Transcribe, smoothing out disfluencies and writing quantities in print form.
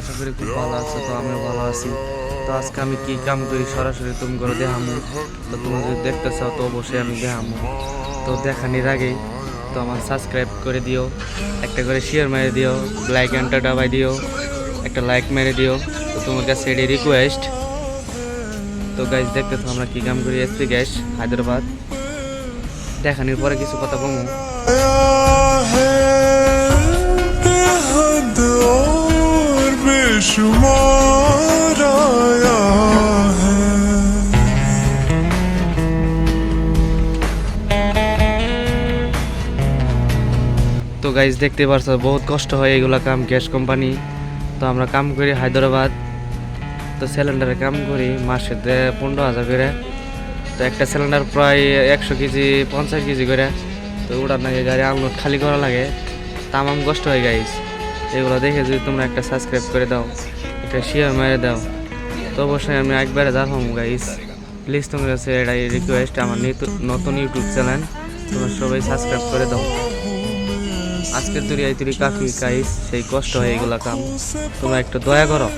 আশা করি খুব ভালো আছো। তো আমিও ভালো আছি। তো আজকে আমি কি কাম করি সরাসরি তুমি করে দেখামু। তো তুমি যদি দেখতে চাও তো অবশ্যই আমি দেখামু। তো দেখানির আগেই তো আমার সাবস্ক্রাইব করে দিও, একটা করে শেয়ার মেরে দিও, লাইক ঘন্টা দাবাই দিও, একটা লাইক মেরে দিও। তো তোমার কাছে এটি রিকোয়েস্ট। তো গাইজ দেখতেছো আমরা কি কাম করি এসপি গ্যাস হায়দ্রাবাদ। দেখানির পরে কিছু কথা কমু। তো গাইজ দেখতে পারছো বহুত কষ্ট হয় এগুলা কাম, গ্যাস কোম্পানি। তো আমরা কাম করি হায়দ্রাবাদ। তো সিলিন্ডারে কাম করি মাসে 15,000 করে। তো একটা সিলিন্ডার প্রায় 100 কেজি 50 কেজি করে। তো ওটার নাকি গাড়ি আনলোড খালি করা লাগে, তামাম কষ্ট হয় গাইজ। এগুলো দেখে যদি তোমরা একটা সাবস্ক্রাইব করে দাও, একটা শেয়ার মেরে দাও, তো অবশ্যই আমি একবারে দেখাবো গাইজ। প্লিজ তোমার কাছে এটাই রিকোয়েস্ট, আমার নতুন ইউটিউব চ্যানেল, তোমরা সবাই সাবস্ক্রাইব করে দাও। আজকের তৈরি এই তৈরি কাকি গাইজ, সেই কষ্ট হয় এগুলা কাম, তোমরা একটু দয়া করো।